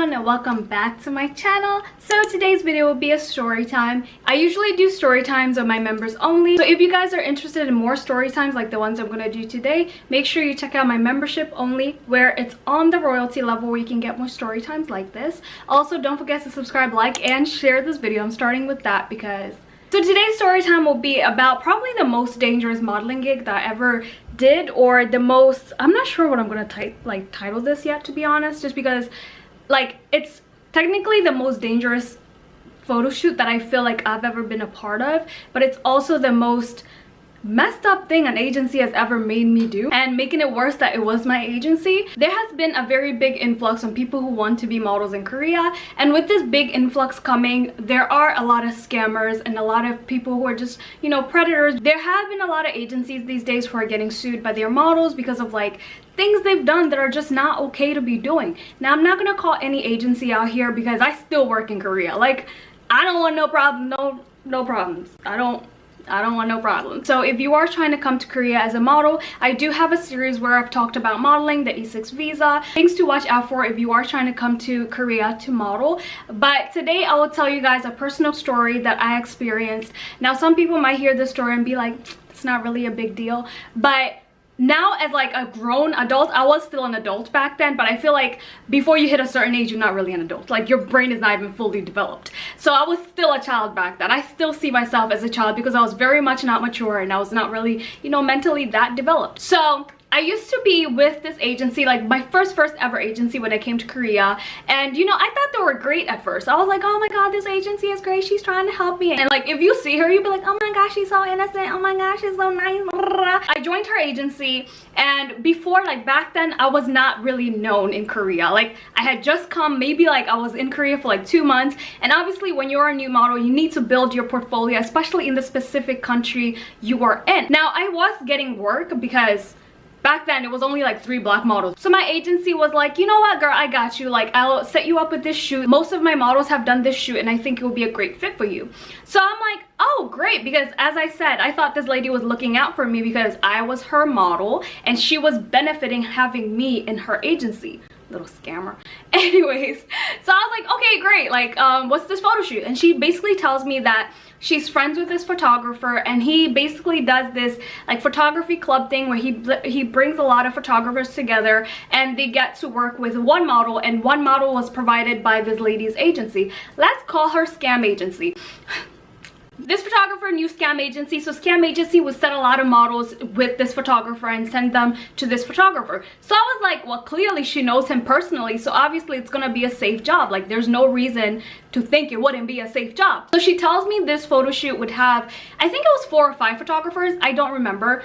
everyone, and welcome back to my channel. So today's video will be a story time. I usually do story times of my members only, so if you guys are interested in more story times like the ones I'm gonna do today, make sure you check out my membership only, where it's on the royalty level where you can get more story times like this. Also, don't forget to subscribe, like, and share this video. I'm starting with that because so today's story time will be about probably the most dangerous modeling gig that I ever did, or the most, I'm not sure what I'm gonna title this yet, to be honest, just because like it's technically the most dangerous photo shoot that I feel like I've ever been a part of, but it's also the most messed up thing an agency has ever made me do, and making it worse that it was my agency. There has been a very big influx on people who want to be models in Korea, and with this big influx coming, there are a lot of scammers and a lot of people who are just, you know, predators. There have been a lot of agencies these days who are getting sued by their models because of like things they've done that are just not okay to be doing. Now, I'm not gonna call any agency out here because I still work in Korea. Like, I don't want no problem, no problems. I don't want no problems. So if you are trying to come to Korea as a model, I do have a series where I've talked about modeling, the E6 visa, things to watch out for if you are trying to come to Korea to model. But today I will tell you guys a personal story that I experienced. Now, some people might hear this story and be like, it's not really a big deal, but now as like a grown adult, I was still an adult back then, but I feel like before you hit a certain age, you're not really an adult. Like, your brain is not even fully developed. So I was still a child back then. I still see myself as a child because I was very much not mature and I was not really, you know, mentally that developed. So I used to be with this agency, like my first ever agency when I came to Korea, and you know, I thought they were great at first. I was like, oh my god, this agency is great, she's trying to help me. And like, if you see her, you'd be like, oh my gosh, she's so innocent, oh my gosh, she's so nice. I joined her agency, and before, like back then, I was not really known in Korea. Like, I had just come, maybe like I was in Korea for like 2 months, and obviously when you're a new model, you need to build your portfolio, especially in the specific country you are in. Now, I was getting work because back then it was only like 3 black models. So my agency was like, you know what, girl, I got you. Like, I'll set you up with this shoot. Most of my models have done this shoot and I think it will be a great fit for you. So I'm like, oh great, because as I said, I thought this lady was looking out for me because I was her model and she was benefiting having me in her agency. Little scammer. Anyways, so I was like, okay, great, like what's this photo shoot? And she basically tells me that she's friends with this photographer, and he basically does this like photography club thing where he brings a lot of photographers together and they get to work with one model, and one model was provided by this lady's agency. Let's call her scam agency. This photographer knew scam agency, so scam agency would set a lot of models with this photographer and send them to this photographer. So I was like, well, clearly she knows him personally, so obviously it's gonna be a safe job. Like, there's no reason to think it wouldn't be a safe job. So she tells me this photo shoot would have, I think it was 4 or 5 photographers, I don't remember.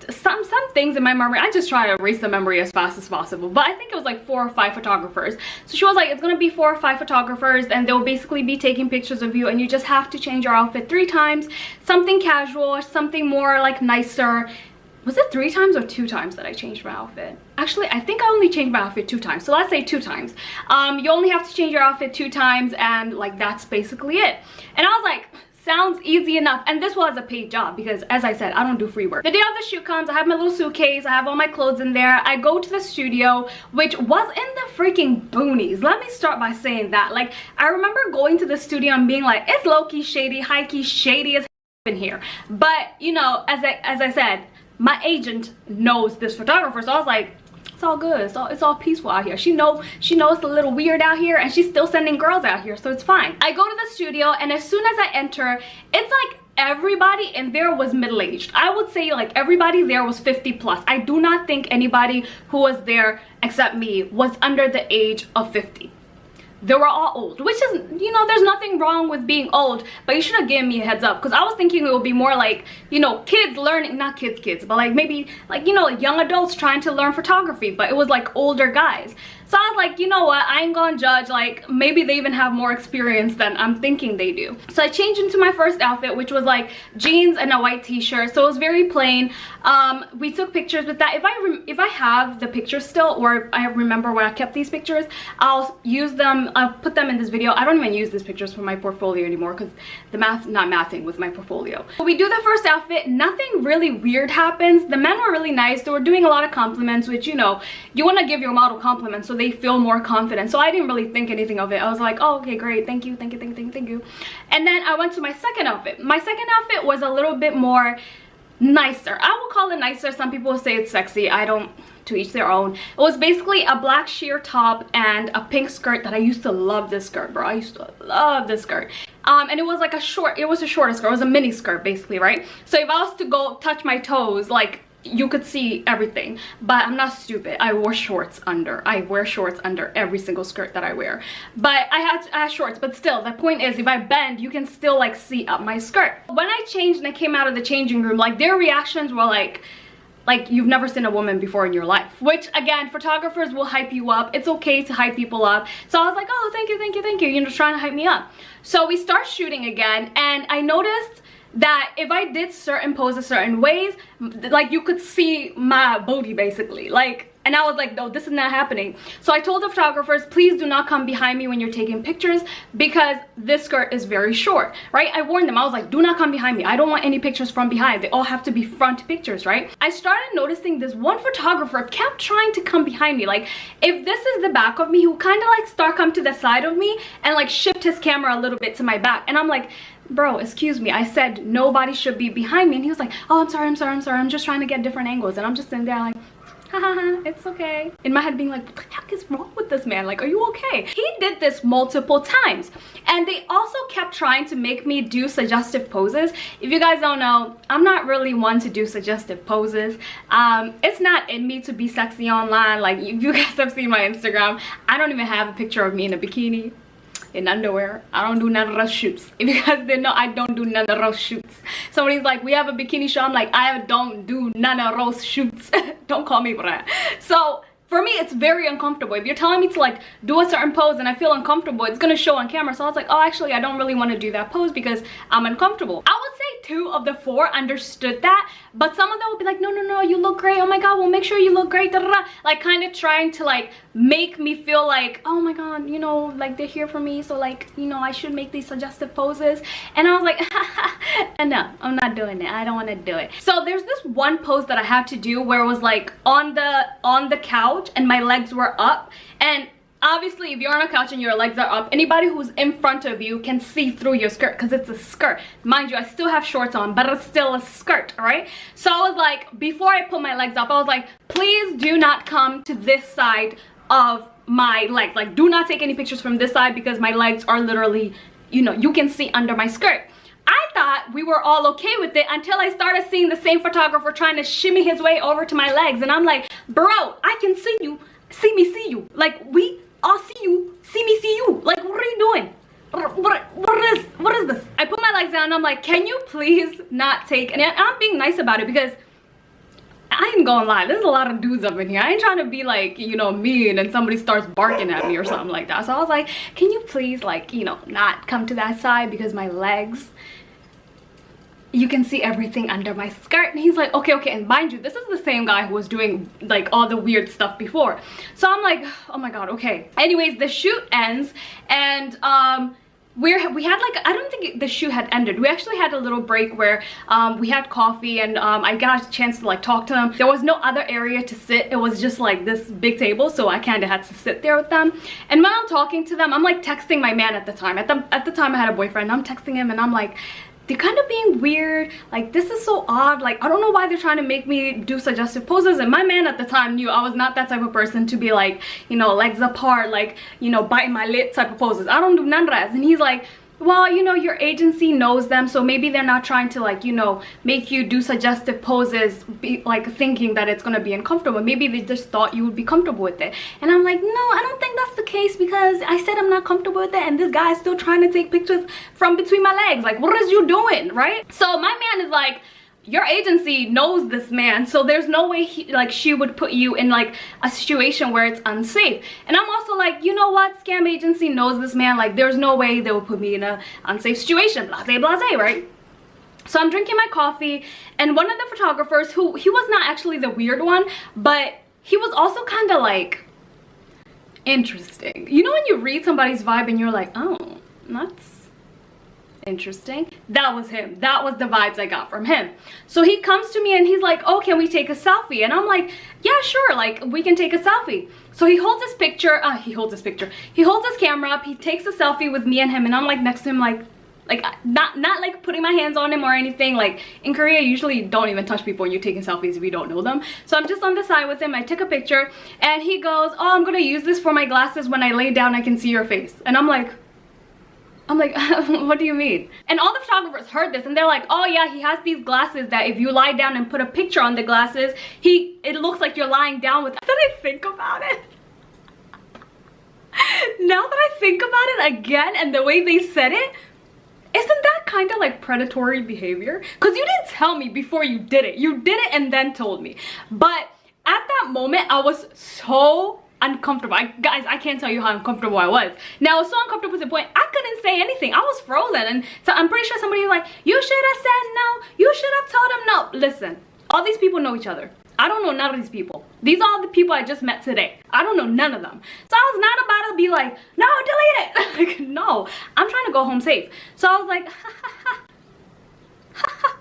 Some things in my memory, I just try to erase the memory as fast as possible, but I think it was like 4 or 5 photographers. So she was like, it's gonna be 4 or 5 photographers, and they'll basically be taking pictures of you, and you just have to change your outfit 3 times, something casual, something more like nicer. Was it 3 times or 2 times that I changed my outfit? Actually, I think I only changed my outfit 2 times, so let's say 2 times. You only have to change your outfit 2 times, and like, that's basically it. And I was like, sounds easy enough. And this was a paid job because, as I said, I don't do free work. The day of the shoot comes, I have my little suitcase, I have all my clothes in there. I go to the studio, which was in the freaking boonies. Let me start by saying that. Like, I remember going to the studio and being like, it's low-key shady, high-key shady as in here. But, you know, as I said, my agent knows this photographer, so I was like, it's all good, it's all peaceful out here. She knows it's a little weird out here, and she's still sending girls out here, so it's fine. I go to the studio, and as soon as I enter, it's like everybody in there was middle-aged. I would say like everybody there was 50 plus. I do not think anybody who was there except me was under the age of 50. They were all old, which is, you know, there's nothing wrong with being old, but you should have given me a heads up, because I was thinking it would be more like, you know, kids learning, not kids, but like maybe like, you know, young adults trying to learn photography, but it was like older guys. So I was like, you know what, I ain't gonna judge, like maybe they even have more experience than I'm thinking they do. So I changed into my first outfit, which was like jeans and a white t-shirt, so it was very plain. We took pictures with that. If I have the pictures still, or I remember where I kept these pictures, I'll use them, I'll put them in this video. I don't even use these pictures for my portfolio anymore because the not mathing with my portfolio. So we do the first outfit, nothing really weird happens. The men were really nice, they were doing a lot of compliments, which, you know, you want to give your model compliments, so they really feel more confident. So I didn't really think anything of it. I was like, oh, okay, great, thank you, thank you, thank you, thank you. And then I went to my second outfit. My second outfit was a little bit more nicer. I will call it nicer. Some people say it's sexy. I don't, to each their own. It was basically a black sheer top and a pink skirt that I used to love this skirt, bro. I used to love this skirt. And it was like a short, it was a shorter skirt. It was a mini skirt basically, right? So if I was to go touch my toes, like, you could see everything. But I'm not stupid. I wore shorts under. I wear shorts under every single skirt that I wear. But I had shorts, but still, the point is, if I bend, you can still like see up my skirt. When I changed and I came out of the changing room, like their reactions were like you've never seen a woman before in your life, which again, photographers will hype you up. It's okay to hype people up. So I was like, oh, thank you, thank you, thank you, you know, trying to hype me up. So we start shooting again, and I noticed that if I did certain poses certain ways, like you could see my booty basically, like, and I was like, no, this is not happening. So I told the photographers, please do not come behind me when you're taking pictures, because this skirt is very short, right? I warned them. I was like, do not come behind me. I don't want any pictures from behind. They all have to be front pictures, right? I started noticing this one photographer kept trying to come behind me. Like, if this is the back of me, he would kind of like start come to the side of me and like shift his camera a little bit to my back. And I'm like, bro, excuse me, I said nobody should be behind me. And he was like, oh, I'm sorry, I'm sorry, I'm sorry, I'm just trying to get different angles. And I'm just sitting there like, haha, it's okay. In my head being like, what the heck is wrong with this man? Like, are you okay? He did this multiple times. And they also kept trying to make me do suggestive poses. If you guys don't know, I'm not really one to do suggestive poses. It's not in me to be sexy online. Like, if you guys have seen my Instagram, I don't even have a picture of me in a bikini, in underwear. I don't do none of those shoots. If you guys didn't know, I don't do none of those shoots. Somebody's like, we have a bikini show. I'm like, I don't do none of those shoots. Don't call me for that. So for me, it's very uncomfortable. If you're telling me to like do a certain pose and I feel uncomfortable, it's gonna show on camera. So I was like, oh, actually, I don't really want to do that pose because I'm uncomfortable. I would say 2 of the 4 understood that, but some of them would be like, no, no, no, you look great. Oh my God, we'll make sure you look great. Da, da, da. Like kind of trying to like make me feel like, oh my God, you know, like they're here for me. So like, you know, I should make these suggestive poses. And I was like, no, I'm not doing it. I don't want to do it. So there's this one pose that I had to do where it was like on the couch and my legs were up. And obviously, if you're on a couch and your legs are up, anybody who's in front of you can see through your skirt because it's a skirt. Mind you, I still have shorts on, but it's still a skirt, all right? So I was like, before I put my legs up, I was like, please do not come to this side of my legs. Like, do not take any pictures from this side because my legs are literally, you know, you can see under my skirt. I thought we were all okay with it until I started seeing the same photographer trying to shimmy his way over to my legs. And I'm like, bro, I can see you. See me, see you. Like, we all see you. See me, see you. Like, what are you doing? What is this? I put my legs down and I'm like, can you please not take, and I'm being nice about it because I ain't gonna lie, there's a lot of dudes up in here. I ain't trying to be like, you know, mean and somebody starts barking at me or something like that. So I was like, can you please, like, you know, not come to that side because my legs, you can see everything under my skirt. And he's like, okay, okay. And mind you, this is the same guy who was doing like all the weird stuff before. So I'm like, oh my God, okay. Anyways, the shoot ends and we had like, I don't think the shoot had ended. We actually had a little break where we had coffee and I got a chance to like talk to them. There was no other area to sit. It was just like this big table, so I kind of had to sit there with them. And when I'm talking to them, I'm like texting my man at the time. At the time I had a boyfriend. I'm texting him and I'm like, they're kind of being weird. Like, this is so odd. Like, I don't know why they're trying to make me do suggestive poses. And my man at the time knew I was not that type of person to be like, you know, legs apart, like, you know, biting my lip type of poses. I don't do none of that. And he's like, well, you know, your agency knows them, so maybe they're not trying to, like, you know, make you do suggestive poses, like thinking that it's gonna be uncomfortable. Maybe they just thought you would be comfortable with it. And I'm like, no, I don't think that's the case because I said I'm not comfortable with it and this guy is still trying to take pictures from between my legs. Like, what is you doing, right? So my man is like, your agency knows this man, so there's no way she would put you in like a situation where it's unsafe. And I'm also like, you know what, scam agency knows this man, like there's no way they will put me in an unsafe situation, blase blase, right? So I'm drinking my coffee and one of the photographers, who he was not actually the weird one, but he was also kind of like interesting. You know when you read somebody's vibe and you're like, oh, that's interesting. That was him. That was the vibes I got from him. So he comes to me and he's like, oh, can we take a selfie? And I'm like, yeah, sure, like we can take a selfie. So he holds his picture, he holds his camera up, he takes a selfie with me and him, and I'm like next to him, like not like putting my hands on him or anything. Like in Korea, you usually don't even touch people when you're taking selfies if you don't know them. So I'm just on the side with him. I took a picture and he goes, oh, I'm gonna use this for my glasses. When I lay down, I can see your face. And I'm like, what do you mean? And all the photographers heard this and they're like, oh yeah, he has these glasses that if you lie down and put a picture on the glasses, it looks like you're lying down with. Now that I think about it, again, and the way they said it, isn't that kind of like predatory behavior? Because you didn't tell me before you did it. You did it and then told me. But at that moment, I was so uncomfortable. Guys, I can't tell you how uncomfortable I was. Now, I was so uncomfortable to the point I couldn't say anything. I was frozen. And so I'm pretty sure somebody was like, you should have said no. You should have told him no. Listen, all these people know each other. I don't know none of these people. These are all the people I just met today. I don't know none of them. So I was not about to be like, no, delete it. Like, no, I'm trying to go home safe. So I was like, ha ha ha, ha ha.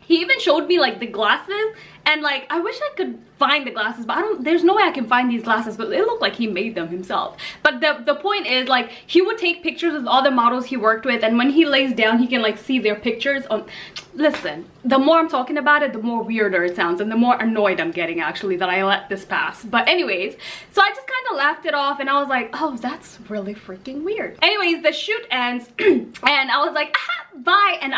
He even showed me like the glasses, and like I wish I could find the glasses, but there's no way I can find these glasses, but it looked like he made them himself. But the point is, like, he would take pictures with all the models he worked with, and when he lays down he can like see their pictures on. Listen, the more I'm talking about it, the more weirder it sounds, and the more annoyed I'm getting actually that I let this pass. But anyways, so I just kind of laughed it off and I was like, oh, that's really freaking weird. Anyways, the shoot ends and I was like, ah, bye. And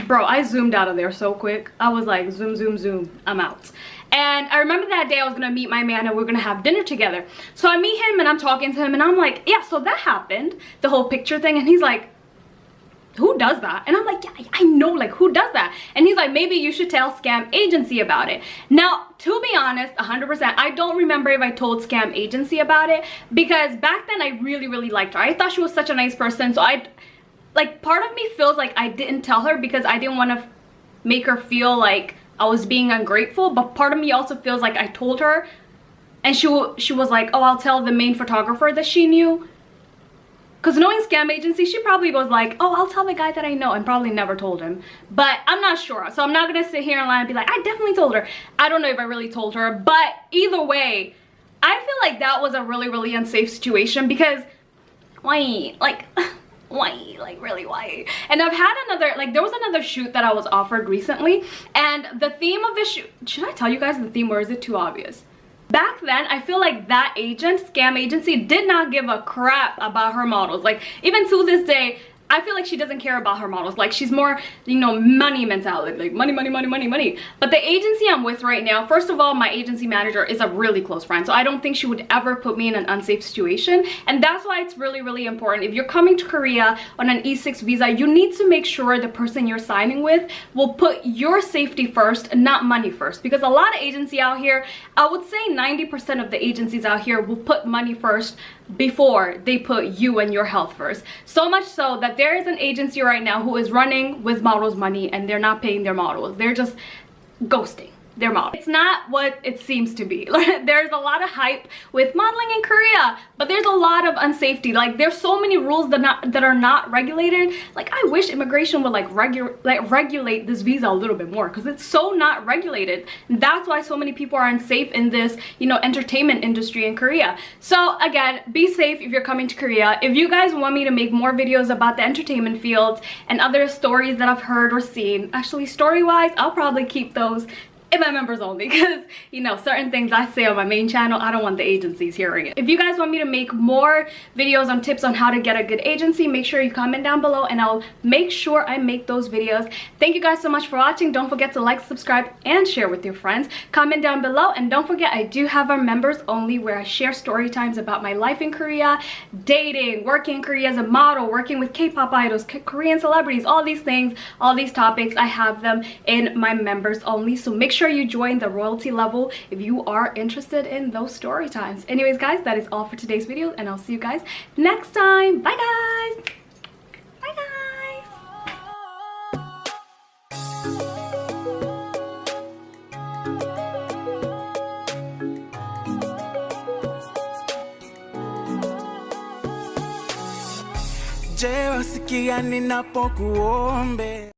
bro, I zoomed out of there so quick. I was like, zoom, zoom, zoom, I'm out. And I remember that day I was gonna meet my man and we are gonna have dinner together. So I meet him and I'm talking to him and I'm like, yeah, so that happened, the whole picture thing. And he's like, who does that? And I'm like, yeah, I know, like, who does that? And he's like, maybe you should tell scam agency about it. Now, to be honest, 100%, I don't remember if I told scam agency about it, because back then I really, really liked her. I thought she was such a nice person. So like, part of me feels like I didn't tell her because I didn't want to make her feel like I was being ungrateful. But part of me also feels like I told her and she was like, oh, I'll tell the main photographer that she knew. Because knowing scam agency, she probably was like, oh, I'll tell the guy that I know, and probably never told him. But I'm not sure. So I'm not going to sit here and lie and be like, I definitely told her. I don't know if I really told her. But either way, I feel like that was a really, really unsafe situation because why? Like, why? Like, really, why? And I've had another, like, there was another shoot that I was offered recently. And the theme of the shoot, should I tell you guys the theme or is it too obvious? Back then, I feel like that agent, scam agency, did not give a crap about her models. Like, even to this day, I feel like she doesn't care about her models. Like, she's more, you know, money mentality, like money, money, money, money, money. But the agency I'm with right now, first of all, my agency manager is a really close friend, so I don't think she would ever put me in an unsafe situation. And that's why it's really, really important. If you're coming to Korea on an E6 visa, you need to make sure the person you're signing with will put your safety first, not money first. Because a lot of agency out here, I would say 90% of the agencies out here will put money first before they put you and your health first. So much so that there is an agency right now who is running with models' money and they're not paying their models. They're just ghosting their model. It's not what it seems to be. There's a lot of hype with modeling in Korea, but there's a lot of unsafety. Like, there's so many rules that are not regulated. Like, I wish immigration would like regulate this visa a little bit more, because it's so not regulated. And that's why so many people are unsafe in this, you know, entertainment industry in Korea. So again, be safe if you're coming to Korea. If you guys want me to make more videos about the entertainment field and other stories that I've heard or seen, actually story-wise, I'll probably keep those in my members only, because, you know, certain things I say on my main channel, I don't want the agencies hearing it. If you guys want me to make more videos on tips on how to get a good agency, make sure you comment down below and I'll make sure I make those videos. Thank you guys so much for watching. Don't forget to like, subscribe, and share with your friends. Comment down below, and don't forget, I do have our members only where I share story times about my life in Korea, dating, working in Korea as a model, working with K-pop idols, Korean celebrities, all these things, all these topics. I have them in my members only, so make sure you join the royalty level if you are interested in those story times. Anyways, guys, that is all for today's video, and I'll see you guys next time. Bye, guys. Bye, guys. Je, wasikia ninapokuombe.